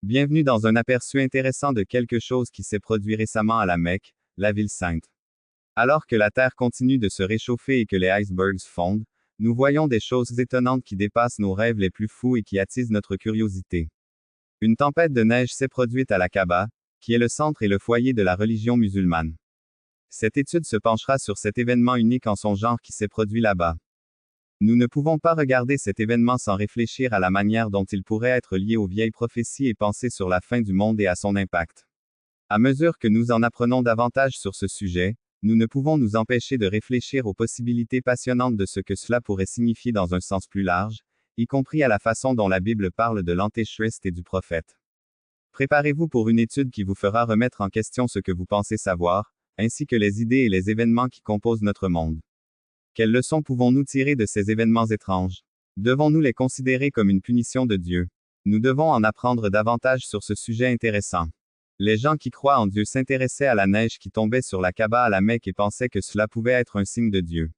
Bienvenue dans un aperçu intéressant de quelque chose qui s'est produit récemment à la Mecque, la ville sainte. Alors que la Terre continue de se réchauffer et que les icebergs fondent, nous voyons des choses étonnantes qui dépassent nos rêves les plus fous et qui attisent notre curiosité. Une tempête de neige s'est produite à la Kaaba, qui est le centre et le foyer de la religion musulmane. Cette étude se penchera sur cet événement unique en son genre qui s'est produit là-bas. Nous ne pouvons pas regarder cet événement sans réfléchir à la manière dont il pourrait être lié aux vieilles prophéties et penser sur la fin du monde et à son impact. À mesure que nous en apprenons davantage sur ce sujet, nous ne pouvons nous empêcher de réfléchir aux possibilités passionnantes de ce que cela pourrait signifier dans un sens plus large, y compris à la façon dont la Bible parle de l'Antéchrist et du prophète. Préparez-vous pour une étude qui vous fera remettre en question ce que vous pensez savoir, ainsi que les idées et les événements qui composent notre monde. Quelles leçons pouvons-nous tirer de ces événements étranges? Devons-nous les considérer comme une punition de Dieu? Nous devons en apprendre davantage sur ce sujet intéressant. Les gens qui croient en Dieu s'intéressaient à la neige qui tombait sur la Kaaba à la Mecque et pensaient que cela pouvait être un signe de Dieu.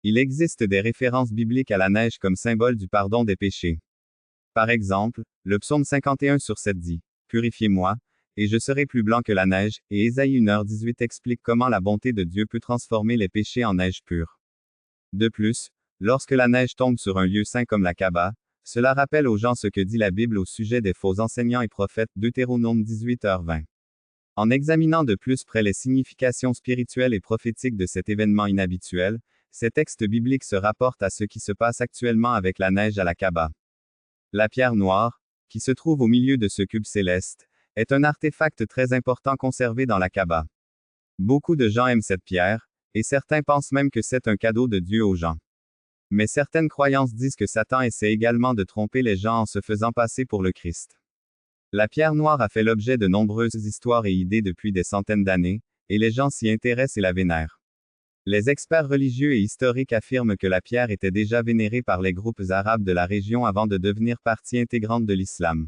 Il existe des références bibliques à la neige comme symbole du pardon des péchés. Par exemple, le psaume 51/7 dit « Purifiez-moi, et je serai plus blanc que la neige », et Ésaïe 1h18 explique comment la bonté de Dieu peut transformer les péchés en neige pure. De plus, lorsque la neige tombe sur un lieu saint comme la Kaaba, cela rappelle aux gens ce que dit la Bible au sujet des faux enseignants et prophètes, Deutéronome 18h20. En examinant de plus près les significations spirituelles et prophétiques de cet événement inhabituel, ces textes bibliques se rapportent à ce qui se passe actuellement avec la neige à la Kaaba. La pierre noire, qui se trouve au milieu de ce cube céleste, est un artefact très important conservé dans la Kaaba. Beaucoup de gens aiment cette pierre, et certains pensent même que c'est un cadeau de Dieu aux gens. Mais certaines croyances disent que Satan essaie également de tromper les gens en se faisant passer pour le Christ. La pierre noire a fait l'objet de nombreuses histoires et idées depuis des centaines d'années, et les gens s'y intéressent et la vénèrent. Les experts religieux et historiques affirment que la pierre était déjà vénérée par les groupes arabes de la région avant de devenir partie intégrante de l'islam.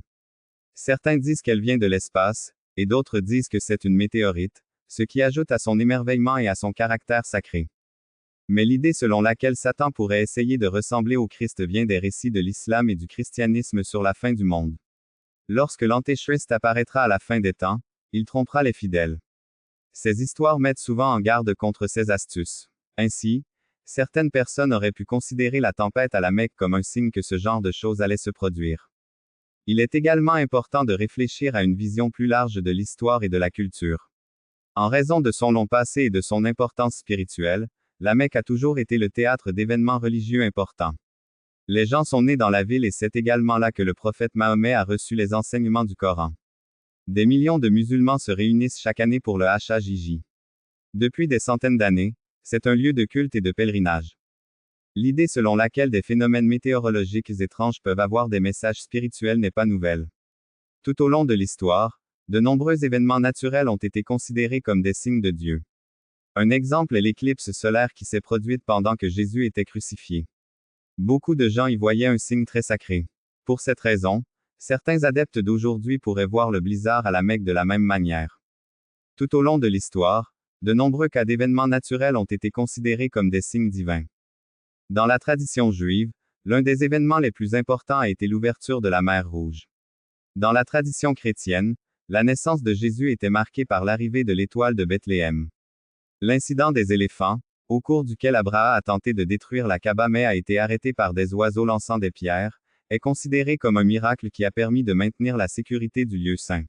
Certains disent qu'elle vient de l'espace, et d'autres disent que c'est une météorite, ce qui ajoute à son émerveillement et à son caractère sacré. Mais l'idée selon laquelle Satan pourrait essayer de ressembler au Christ vient des récits de l'islam et du christianisme sur la fin du monde. Lorsque l'Antéchrist apparaîtra à la fin des temps, il trompera les fidèles. Ces histoires mettent souvent en garde contre ces astuces. Ainsi, certaines personnes auraient pu considérer la tempête à la Mecque comme un signe que ce genre de choses allait se produire. Il est également important de réfléchir à une vision plus large de l'histoire et de la culture. En raison de son long passé et de son importance spirituelle, la Mecque a toujours été le théâtre d'événements religieux importants. Les gens sont nés dans la ville et c'est également là que le prophète Mahomet a reçu les enseignements du Coran. Des millions de musulmans se réunissent chaque année pour le Hajj. Depuis des centaines d'années, c'est un lieu de culte et de pèlerinage. L'idée selon laquelle des phénomènes météorologiques étranges peuvent avoir des messages spirituels n'est pas nouvelle. Tout au long de l'histoire, de nombreux événements naturels ont été considérés comme des signes de Dieu. Un exemple est l'éclipse solaire qui s'est produite pendant que Jésus était crucifié. Beaucoup de gens y voyaient un signe très sacré. Pour cette raison, certains adeptes d'aujourd'hui pourraient voir le blizzard à la Mecque de la même manière. Tout au long de l'histoire, de nombreux cas d'événements naturels ont été considérés comme des signes divins. Dans la tradition juive, l'un des événements les plus importants a été l'ouverture de la mer Rouge. Dans la tradition chrétienne, la naissance de Jésus était marquée par l'arrivée de l'étoile de Bethléem. L'incident des éléphants, au cours duquel Abraham a tenté de détruire la Kaaba mais a été arrêté par des oiseaux lançant des pierres, est considéré comme un miracle qui a permis de maintenir la sécurité du lieu saint.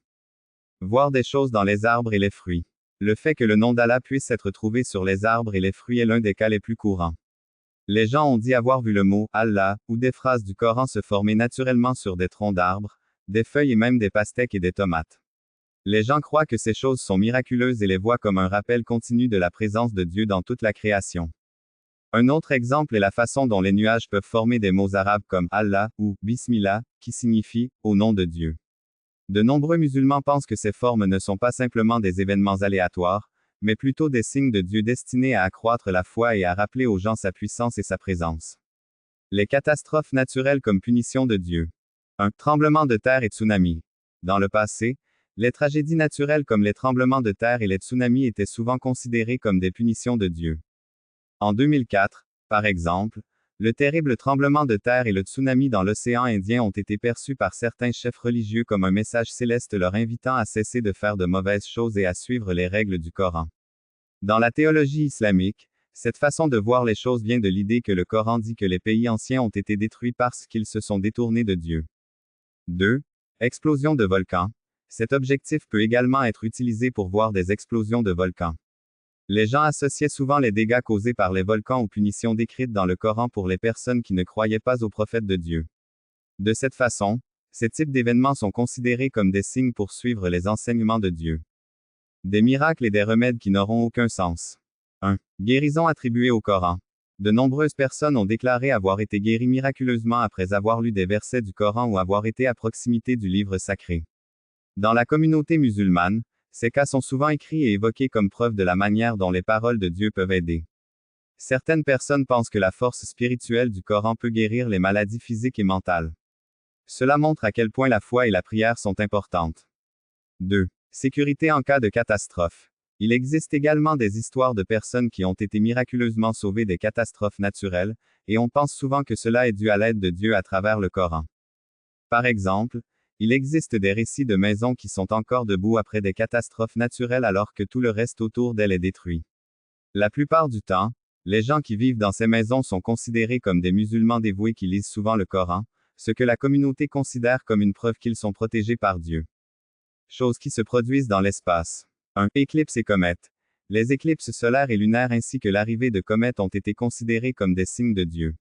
Voir des choses dans les arbres et les fruits. Le fait que le nom d'Allah puisse être trouvé sur les arbres et les fruits est l'un des cas les plus courants. Les gens ont dit avoir vu le mot « Allah » ou des phrases du Coran se former naturellement sur des troncs d'arbres, des feuilles et même des pastèques et des tomates. Les gens croient que ces choses sont miraculeuses et les voient comme un rappel continu de la présence de Dieu dans toute la création. Un autre exemple est la façon dont les nuages peuvent former des mots arabes comme Allah ou Bismillah, qui signifie au nom de Dieu. De nombreux musulmans pensent que ces formes ne sont pas simplement des événements aléatoires, mais plutôt des signes de Dieu destinés à accroître la foi et à rappeler aux gens sa puissance et sa présence. Les catastrophes naturelles comme punition de Dieu. Un tremblement de terre et tsunami. Dans le passé, les tragédies naturelles comme les tremblements de terre et les tsunamis étaient souvent considérées comme des punitions de Dieu. En 2004, par exemple, Le terrible tremblement de terre et le tsunami dans l'océan Indien ont été perçus par certains chefs religieux comme un message céleste leur invitant à cesser de faire de mauvaises choses et à suivre les règles du Coran. Dans la théologie islamique, cette façon de voir les choses vient de l'idée que le Coran dit que les pays anciens ont été détruits parce qu'ils se sont détournés de Dieu. 2. Explosion de volcans. Cet objectif peut également être utilisé pour voir des explosions de volcans. Les gens associaient souvent les dégâts causés par les volcans aux punitions décrites dans le Coran pour les personnes qui ne croyaient pas aux prophètes de Dieu. De cette façon, ces types d'événements sont considérés comme des signes pour suivre les enseignements de Dieu. Des miracles et des remèdes qui n'auront aucun sens. 1. Guérison attribuée au Coran. De nombreuses personnes ont déclaré avoir été guéries miraculeusement après avoir lu des versets du Coran ou avoir été à proximité du livre sacré. Dans la communauté musulmane, ces cas sont souvent écrits et évoqués comme preuve de la manière dont les paroles de Dieu peuvent aider. Certaines personnes pensent que la force spirituelle du Coran peut guérir les maladies physiques et mentales. Cela montre à quel point la foi et la prière sont importantes. 2. Sécurité en cas de catastrophe. Il existe également des histoires de personnes qui ont été miraculeusement sauvées des catastrophes naturelles, et on pense souvent que cela est dû à l'aide de Dieu à travers le Coran. Par exemple, il existe des récits de maisons qui sont encore debout après des catastrophes naturelles alors que tout le reste autour d'elles est détruit. La plupart du temps, les gens qui vivent dans ces maisons sont considérés comme des musulmans dévoués qui lisent souvent le Coran, ce que la communauté considère comme une preuve qu'ils sont protégés par Dieu. Choses qui se produisent dans l'espace. 1. Éclipses et comètes. Les éclipses solaires et lunaires ainsi que l'arrivée de comètes ont été considérés comme des signes de Dieu.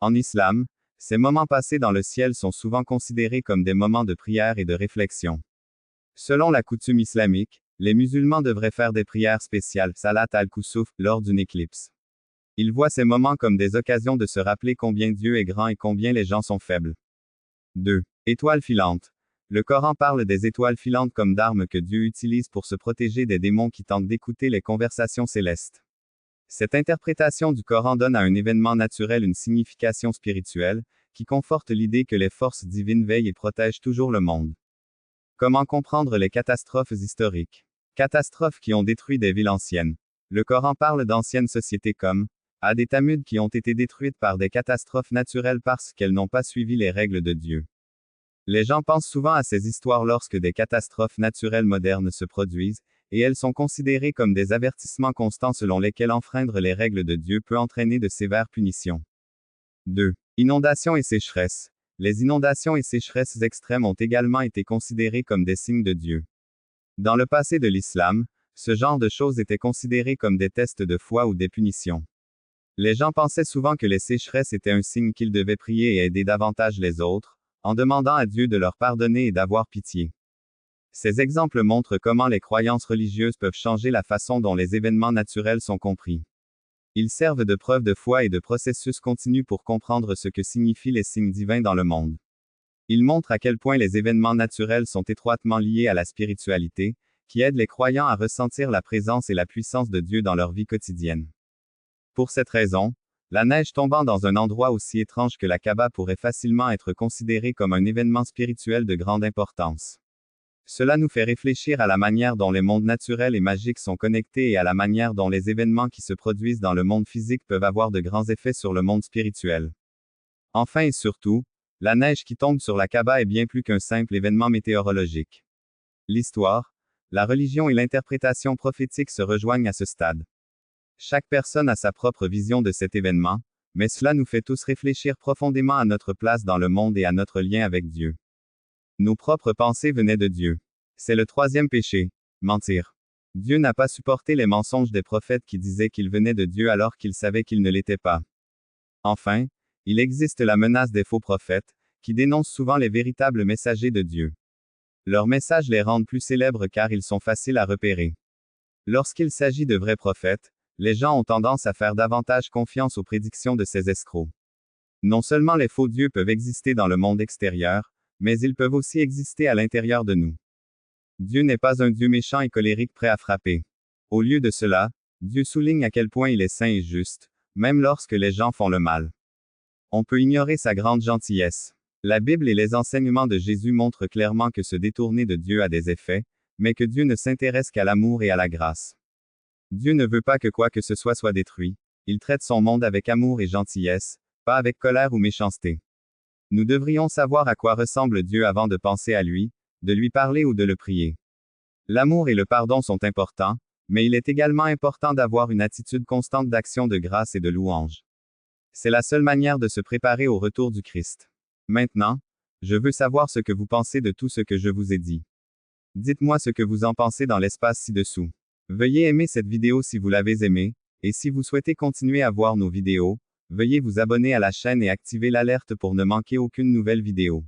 En islam, ces moments passés dans le ciel sont souvent considérés comme des moments de prière et de réflexion. Selon la coutume islamique, les musulmans devraient faire des prières spéciales, salat al-kusuf, lors d'une éclipse. Ils voient ces moments comme des occasions de se rappeler combien Dieu est grand et combien les gens sont faibles. 2. Étoiles filantes. Le Coran parle des étoiles filantes comme d'armes que Dieu utilise pour se protéger des démons qui tentent d'écouter les conversations célestes. Cette interprétation du Coran donne à un événement naturel une signification spirituelle, qui conforte l'idée que les forces divines veillent et protègent toujours le monde. Comment comprendre les catastrophes historiques? Catastrophes qui ont détruit des villes anciennes. Le Coran parle d'anciennes sociétés comme Ad et Thamud qui ont été détruites par des catastrophes naturelles parce qu'elles n'ont pas suivi les règles de Dieu. Les gens pensent souvent à ces histoires lorsque des catastrophes naturelles modernes se produisent, et elles sont considérées comme des avertissements constants selon lesquels enfreindre les règles de Dieu peut entraîner de sévères punitions. 2. Inondations et sécheresses. Les inondations et sécheresses extrêmes ont également été considérées comme des signes de Dieu. Dans le passé de l'islam, ce genre de choses était considéré comme des tests de foi ou des punitions. Les gens pensaient souvent que les sécheresses étaient un signe qu'ils devaient prier et aider davantage les autres, en demandant à Dieu de leur pardonner et d'avoir pitié. Ces exemples montrent comment les croyances religieuses peuvent changer la façon dont les événements naturels sont compris. Ils servent de preuve de foi et de processus continu pour comprendre ce que signifient les signes divins dans le monde. Ils montrent à quel point les événements naturels sont étroitement liés à la spiritualité, qui aide les croyants à ressentir la présence et la puissance de Dieu dans leur vie quotidienne. Pour cette raison, la neige tombant dans un endroit aussi étrange que la Kaaba pourrait facilement être considérée comme un événement spirituel de grande importance. Cela nous fait réfléchir à la manière dont les mondes naturels et magiques sont connectés et à la manière dont les événements qui se produisent dans le monde physique peuvent avoir de grands effets sur le monde spirituel. Enfin et surtout, la neige qui tombe sur la Kaaba est bien plus qu'un simple événement météorologique. L'histoire, la religion et l'interprétation prophétique se rejoignent à ce stade. Chaque personne a sa propre vision de cet événement, mais cela nous fait tous réfléchir profondément à notre place dans le monde et à notre lien avec Dieu. Nos propres pensées venaient de Dieu. C'est le troisième péché, mentir. Dieu n'a pas supporté les mensonges des prophètes qui disaient qu'ils venaient de Dieu alors qu'ils savaient qu'ils ne l'étaient pas. Enfin, il existe la menace des faux prophètes, qui dénoncent souvent les véritables messagers de Dieu. Leurs messages les rendent plus célèbres car ils sont faciles à repérer. Lorsqu'il s'agit de vrais prophètes, les gens ont tendance à faire davantage confiance aux prédictions de ces escrocs. Non seulement les faux dieux peuvent exister dans le monde extérieur, mais ils peuvent aussi exister à l'intérieur de nous. Dieu n'est pas un Dieu méchant et colérique prêt à frapper. Au lieu de cela, Dieu souligne à quel point il est saint et juste, même lorsque les gens font le mal. On peut ignorer sa grande gentillesse. La Bible et les enseignements de Jésus montrent clairement que se détourner de Dieu a des effets, mais que Dieu ne s'intéresse qu'à l'amour et à la grâce. Dieu ne veut pas que quoi que ce soit détruit, il traite son monde avec amour et gentillesse, pas avec colère ou méchanceté. Nous devrions savoir à quoi ressemble Dieu avant de penser à lui, de lui parler ou de le prier. L'amour et le pardon sont importants, mais il est également important d'avoir une attitude constante d'action de grâce et de louange. C'est la seule manière de se préparer au retour du Christ. Maintenant, je veux savoir ce que vous pensez de tout ce que je vous ai dit. Dites-moi ce que vous en pensez dans l'espace ci-dessous. Veuillez aimer cette vidéo si vous l'avez aimée, et si vous souhaitez continuer à voir nos vidéos, veuillez vous abonner à la chaîne et activer l'alerte pour ne manquer aucune nouvelle vidéo.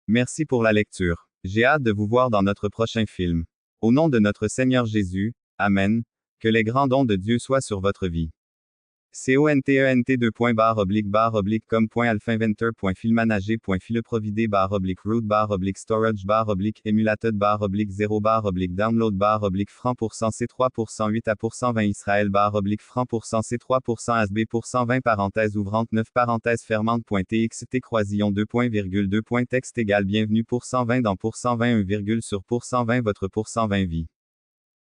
Merci pour la lecture. J'ai hâte de vous voir dans notre prochain film. Au nom de notre Seigneur Jésus, Amen, que les grands dons de Dieu soient sur votre vie. content.alpha-inventor.filmanager.fileprovidé /root/stourage /root-émulated /0.0000000 Israël /franc% C3% ASB %20 parenthèse ouvrante 9 parenthèse fermante.txt croisillon 2.2. Texte égal bienvenue %20 dans %20 1, sur %20 votre %20 vie.